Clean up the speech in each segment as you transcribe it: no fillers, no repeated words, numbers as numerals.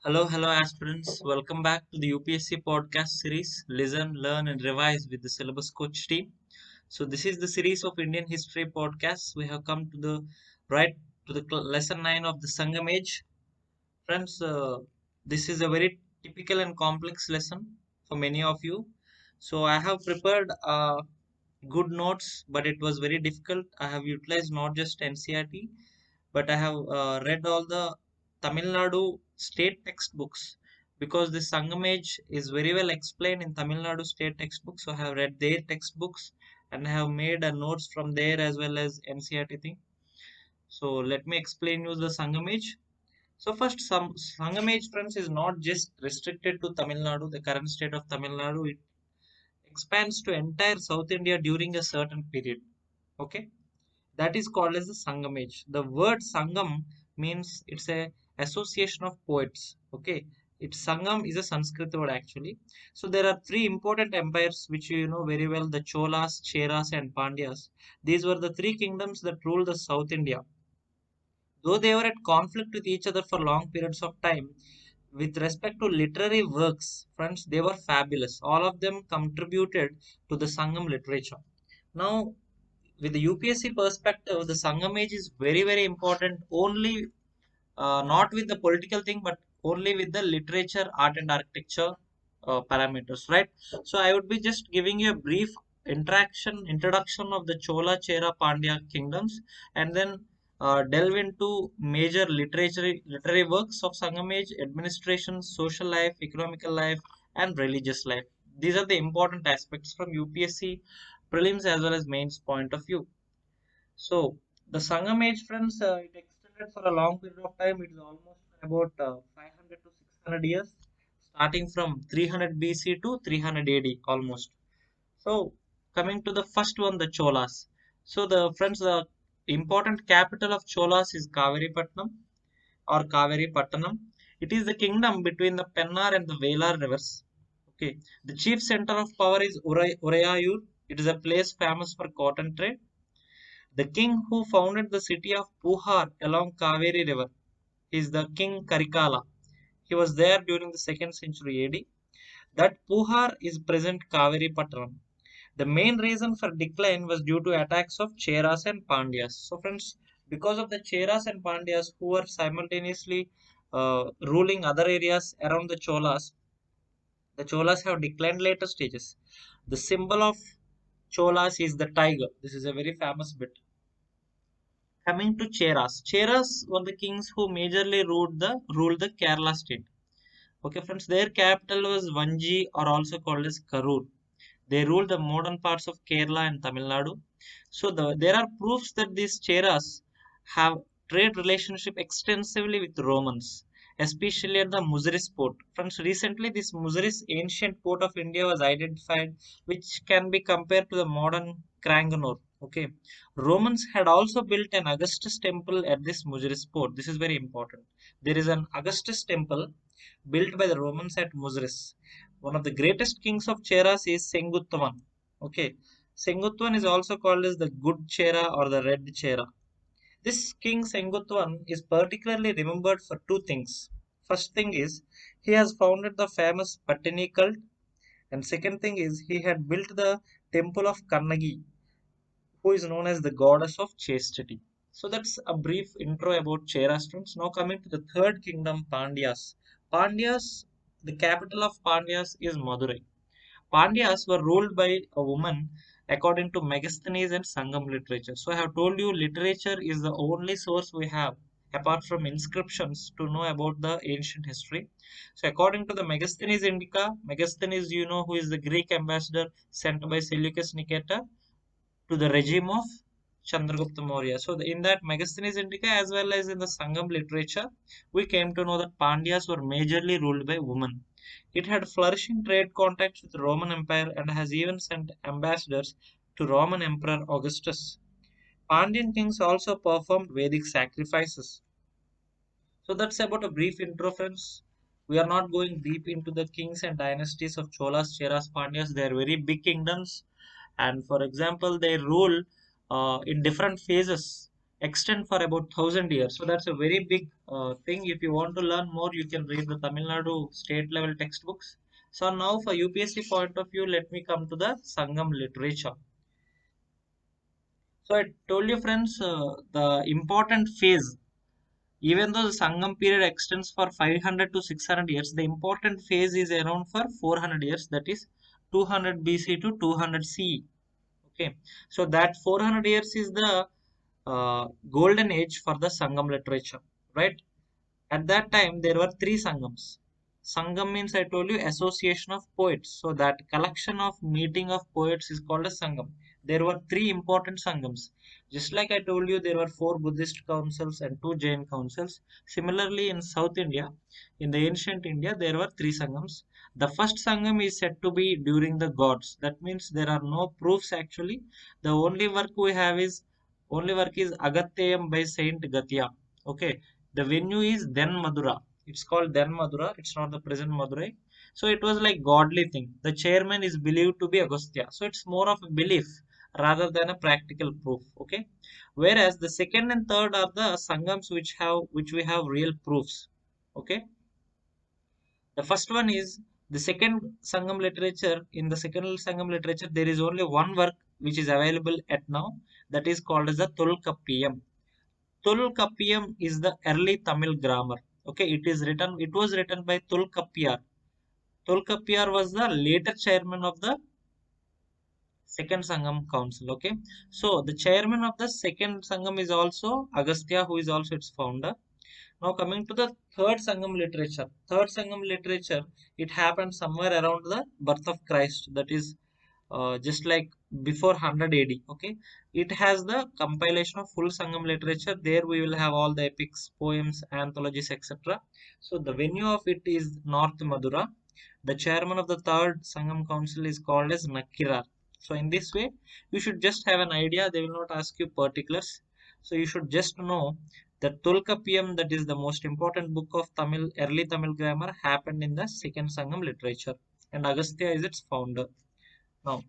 Hello, aspirants. Welcome back to the UPSC podcast series Listen, Learn, and Revise with the Syllabus Coach team. So, this is the series of Indian history podcasts. We have come to the right to the lesson 9 of the Sangam Age. Friends, this is a very typical and complex lesson for many of you. So, I have prepared good notes, but it was very difficult. I have utilized not just NCRT, but I have read all the Tamil Nadu state textbooks because the Sangamage is very well explained in Tamil Nadu state textbooks. So I have read their textbooks and I have made notes from there as well as NCRT thing. So let me explain you the Sangamage. So first, some Sangamage, friends, is not just restricted to Tamil Nadu, the current state of Tamil Nadu. It expands to entire South India during a certain period. Okay, that is called as the Sangam age. The word Sangam means it's a association of poets. Okay, it's Sangam is a Sanskrit word actually. So there are three important empires which you know very well: the Cholas, Cheras, and Pandyas. These were the three kingdoms that ruled the South India. Though they were at conflict with each other for long periods of time, with respect to literary works, friends, they were fabulous. All of them contributed to the Sangam literature. Now, with the UPSC perspective, the Sangam age is very, very important only not with the political thing, but only with the literature, art, and architecture parameters, right? So I would be just giving you a brief introduction of the Chola, Chera, Pandya kingdoms, and then delve into major literary works of Sangam age, administration, social life, economical life, and religious life. These are the important aspects from UPSC prelims as well as mains point of view. So the Sangam age, friends, it extended for a long period of time. It is almost about 500 to 600 years, starting from 300 BC to 300 AD almost. So coming to the first one, the Cholas. So the friends, the important capital of Cholas is Kaviripatnam or Kaveri Pattanam. It is the kingdom between the Pennar and the Velar rivers. Okay, the chief center of power is Urayur. It is a place famous for cotton trade. The king who founded the city of Puhar along Kaveri river is the king Karikala. He was there during the 2nd century AD. That Puhar is present Kaveri Pattanam. The main reason for decline was due to attacks of Cheras and Pandyas. So friends, because of the Cheras and Pandyas who were simultaneously ruling other areas around the Cholas have declined later stages. The symbol of Cholas is the tiger. This is a very famous bit. Coming to Cheras. Cheras were the kings who majorly ruled the Kerala state. Okay, friends, their capital was Vanji or also called as Karur. They ruled the modern parts of Kerala and Tamil Nadu. So there are proofs that these Cheras have trade relationship extensively with Romans, especially at the Muziris port. Friends, recently this Muziris ancient port of India was identified, which can be compared to the modern Cranganore. Okay, Romans had also built an Augustus temple at this Muziris port. This is very important. There is an Augustus temple built by the Romans at Muziris. One of the greatest kings of Cheras is Senguttavan. Okay, Senguttavan is also called as the Good Chera or the Red Chera. This king Senguttavan is particularly remembered for two things. First thing is he has founded the famous Pattini cult, and second thing is he had built the temple of Kannagi, who is known as the goddess of chastity. So that's a brief intro about Cherastans. Now coming to the third kingdom, Pandyas. Pandyas, the capital of Pandyas is Madurai. Pandyas were ruled by a woman according to Megasthenes and Sangam literature. So I have told you literature is the only source we have apart from inscriptions to know about the ancient history. So according to the Megasthenes Indica, Megasthenes, you know, who is the Greek ambassador sent by Seleucus Nicator to the regime of Chandragupta Maurya. So in that Megasthenes Indica as well as in the Sangam literature, we came to know that Pandyas were majorly ruled by women. It had flourishing trade contacts with the Roman Empire and has even sent ambassadors to Roman Emperor Augustus. Pandyan kings also performed Vedic sacrifices. So that's about a brief intro, friends. We are not going deep into the kings and dynasties of Cholas, Cheras, Pandyas. They are very big kingdoms, and for example, they rule in different phases. extend for about 1,000 years. So that's a very big thing. If you want to learn more, you can read the Tamil Nadu state level textbooks. So now for UPSC point of view, let me come to the Sangam literature. So I told you friends, the important phase, even though the Sangam period extends for 500 to 600 years, the important phase is around for 400 years, that is 200 BC to 200 CE. Okay, so that 400 years is the golden age for the Sangam literature, right? At that time, there were three Sangams. Sangam means, I told you, association of poets. So that collection of meeting of poets is called a Sangam. There were three important Sangams. Just like I told you, there were four Buddhist councils and two Jain councils. Similarly, in South India, in the ancient India, there were three Sangams. The first Sangam is said to be during the gods. That means there are no proofs actually. The only work is Agatyam by Saint Gatya. Okay, the venue is then Madura. It's called then Madura. It's not the present Madurai. So it was like godly thing. The chairman is believed to be Agastya. So it's more of a belief rather than a practical proof. Okay. Whereas the second and third are the sangams which we have real proofs. Okay. The first one is the second sangam literature. In the second sangam literature, there is only one work which is available at now. That is called as the Tolkappiyam. Tolkappiyam is the early Tamil grammar. Okay, it was written by Tolkappiyar. Tolkappiyar was the later chairman of the second Sangam council. Okay, so the chairman of the second Sangam is also Agastya, who is also its founder. Now coming to the third Sangam literature. Third Sangam literature, it happened somewhere around the birth of Christ. That is just like before 100 AD. Okay, it has the compilation of full Sangam literature. There we will have all the epics, poems, anthologies, etc. So the venue of it is North Madura. The chairman of the third Sangam council is called as Nakirar. So in this way, you should just have an idea. They will not ask you particulars. So you should just know that Tolkappiyam, that is the most important book of Tamil, early Tamil grammar, happened in the second Sangam literature, and Agastya is its founder. Now,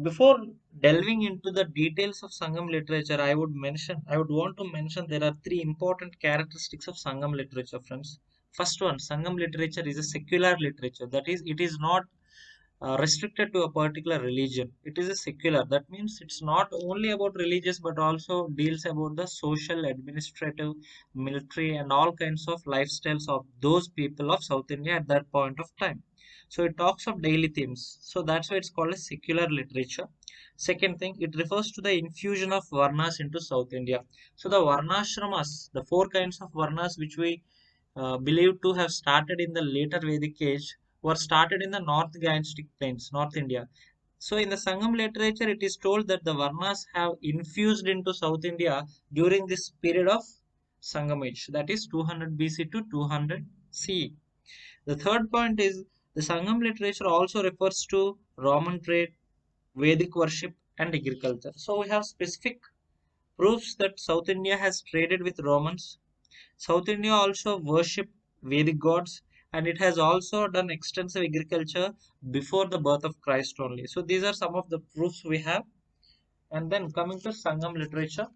before delving into the details of Sangam literature, I would want to mention there are three important characteristics of Sangam literature, friends. First one, Sangam literature is a secular literature. That is, it is not restricted to a particular religion. It is a secular. That means it's not only about religious, but also deals about the social, administrative, military, and all kinds of lifestyles of those people of South India at that point of time. So it talks of daily themes. So that's why it's called a secular literature. Second thing, it refers to the infusion of varnas into South India. So the varnashramas, the four kinds of varnas which we believed to have started in the later Vedic age, were started in the North Gangetic Plains, North India. So in the Sangam literature, it is told that the Varnas have infused into South India during this period of Sangam age, that is 200 BC to 200 CE. The third point is the Sangam literature also refers to Roman trade, Vedic worship, and agriculture. So we have specific proofs that South India has traded with Romans. South India also worship Vedic gods, and it has also done extensive agriculture before the birth of Christ only. So these are some of the proofs we have. And then coming to Sangam literature,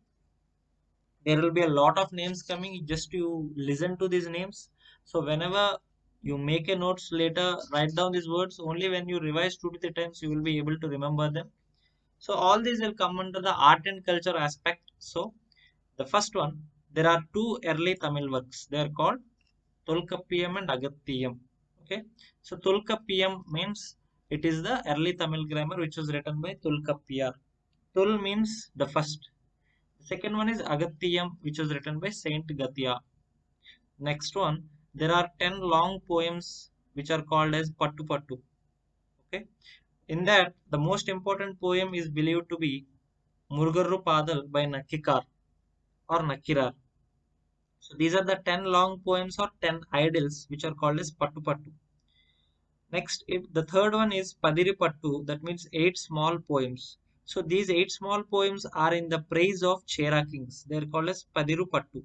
there will be a lot of names coming. Just you listen to these names. So whenever you make a notes later, write down these words. Only when you revise 2 to 3 times, you will be able to remember them. So all these will come under the art and culture aspect. So the first one, there are two early Tamil works. They are called Tolkappiyam and Agattiyam. Okay. So Tolkappiyam means it is the early Tamil grammar which was written by Tolkappiyar. Tul means the first. The second one is Agattiyam which was written by Saint Gatya. Next one, there are 10 long poems which are called as Pattu Pattu. Okay. In that, the most important poem is believed to be Murugarru Padal by Nakkikar or Nakkirar. So these are the 10 long poems or 10 idyls which are called as Pattu Pattu. Next, the third one is Padiri Pattu, that means 8 small poems. So these 8 small poems are in the praise of Chera kings. They are called as Padiru Pattu.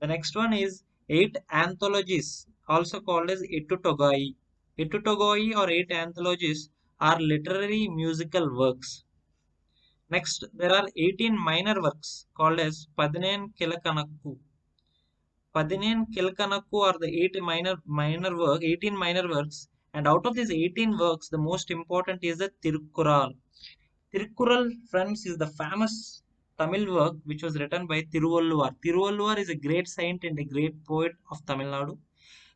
The next one is 8 anthologies, also called as Ettutogai. Ettutogai or 8 anthologies are literary musical works. Next, there are 18 minor works called as Padinen Kilakanakku. Padinen Kilkanakku are the 18 minor works, and out of these 18 works, the most important is the Tirukkural. Tirukkural, friends, is the famous Tamil work which was written by Tiruvalluvar. Tiruvalluvar is a great saint and a great poet of Tamil Nadu.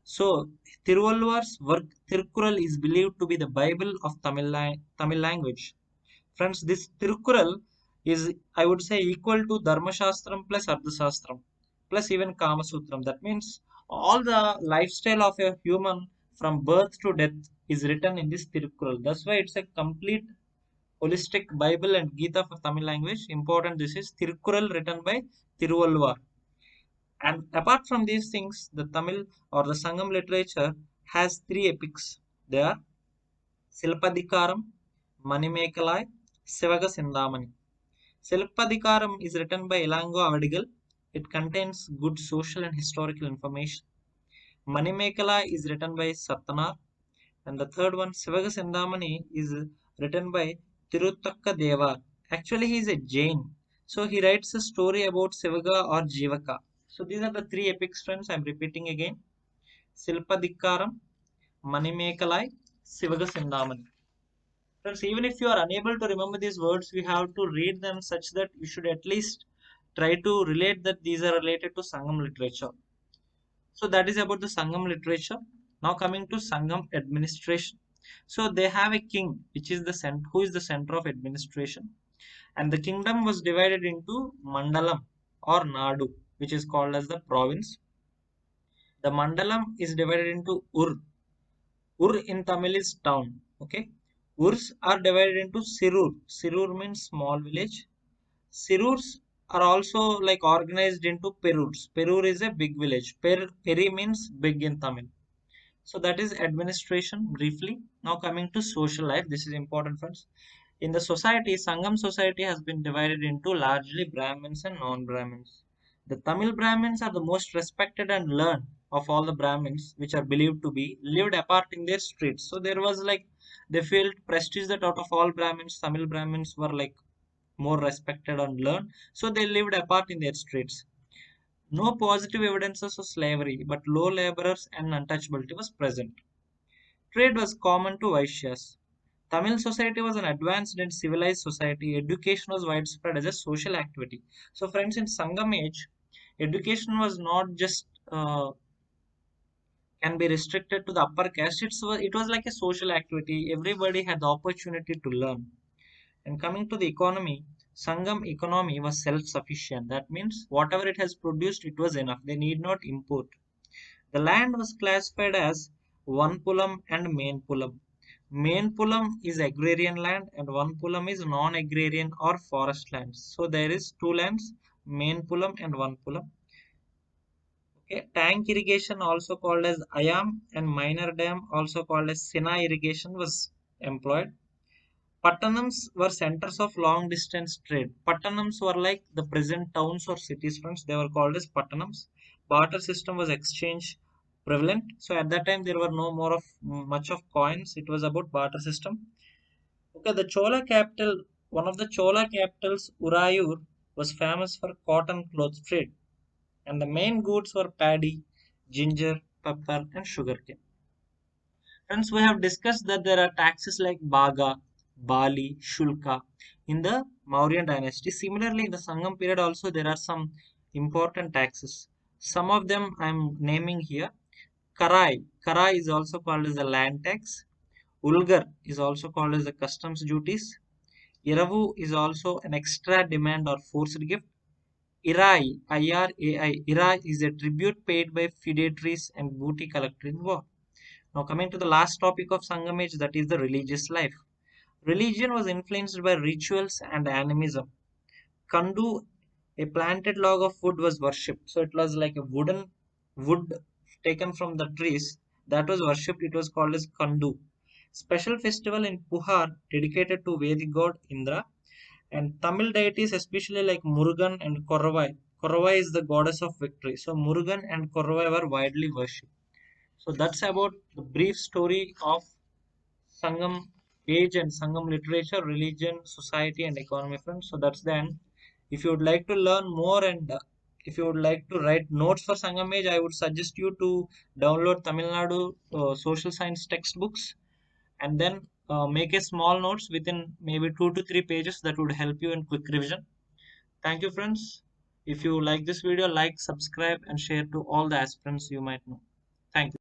So, Tiruvalluvar's work Tirukkural is believed to be the Bible of Tamil language. Friends, this Tirukkural is, I would say, equal to Dharmashastram plus Ardhashastram plus even Kama Sutram. That means all the lifestyle of a human from birth to death is written in this Tirukkural. That's why it's a complete holistic Bible and Gita for Tamil language. Important, this is Tirukkural written by Tiruvalluvar. And apart from these things, the Tamil or the Sangam literature has three epics. They are Silpadikaram, Manimekalai, Sivaga Sindhamani. Silpadikaram is written by Elango Avadigal. It contains good social and historical information. Manimekala is written by Satanar. And the third one, Sivaga Sindhamani, is written by Tiruttakka Deva. Actually, he is a Jain. So he writes a story about Sivaga or Jivaka. So these are the three epics, friends. I'm repeating again. Silpadikaram, Manimekalai, Sivaga Sindhamani. Friends, even if you are unable to remember these words, we have to read them such that you should at least try to relate that these are related to Sangam literature. So that is about the Sangam literature. Now coming to Sangam administration. So they have a king, which is who is the center of administration, and the kingdom was divided into Mandalam or Nadu, which is called as the province. The Mandalam is divided into Ur. Ur in Tamil is town. Okay. Urs are divided into Sirur. Sirur means small village. Sirurs are also like organized into Perurs. Perur is a big village. Peri means big in Tamil. So that is administration briefly. Now coming to social life. This is important, friends. In the society, Sangam society has been divided into largely Brahmins and non-Brahmins. The Tamil Brahmins are the most respected and learned of all the Brahmins, which are believed to be lived apart in their streets. So there was like, they felt prestige that out of all Brahmins, Tamil Brahmins were like more respected and learned. So they lived apart in their streets. No positive evidences of slavery, but low laborers and untouchability was present. Trade was common to Vaishyas. Tamil society was an advanced and civilized society. Education was widespread as a social activity. So, friends, in Sangam age, education was not just can be restricted to the upper caste. It was like a social activity. Everybody had the opportunity to learn. And coming to the economy, Sangam economy was self-sufficient. That means whatever it has produced, it was enough. They need not import. The land was classified as one pulam and main pulam. Main pulam is agrarian land and one pulam is non-agrarian or forest lands. So there is two lands, main pulam and one pulam. Okay. Tank irrigation, also called as Ayam, and minor dam, also called as Sina irrigation, was employed. Pattanams were centers of long distance trade. Pattanams were like the present towns or cities, friends. They were called as Pattanams. Barter system was exchange prevalent. So at that time there were no more of much of coins. It was about barter system. Okay, the Chola capital, one of the Chola capitals, Urayur, was famous for cotton cloth trade, and the main goods were paddy, ginger, pepper, and sugarcane. Friends, we have discussed that there are taxes like Baga, Bali, Shulka in the Mauryan dynasty. Similarly, in the Sangam period also there are some important taxes. Some of them I am naming here. Karai. Karai is also called as the land tax. Ulgar is also called as the customs duties. Iravu is also an extra demand or forced gift. Irai, IRAI, Irai is a tribute paid by feudatories and booty collected in war. Now coming to the last topic of Sangam age, that is the religious life. Religion was influenced by rituals and animism. Kandu, a planted log of wood, was worshipped. So it was like a wood taken from the trees that was worshipped. It was called as Kandu. Special festival in Puhar dedicated to Vedic god Indra, and Tamil deities, especially like Murugan and Koravai. Koravai is the goddess of victory. So Murugan and Koravai were widely worshipped. So that's about the brief story of Sangam age and Sangam literature, religion, society, and economy, friends. So that's the end. If you would like to learn more and if you would like to write notes for Sangam age, I would suggest you to download Tamil Nadu social science textbooks and then make a small notes within maybe 2 to 3 pages that would help you in quick revision. Thank you, friends. If you like this video, like, subscribe, and share to all the aspirants you might know. Thank you.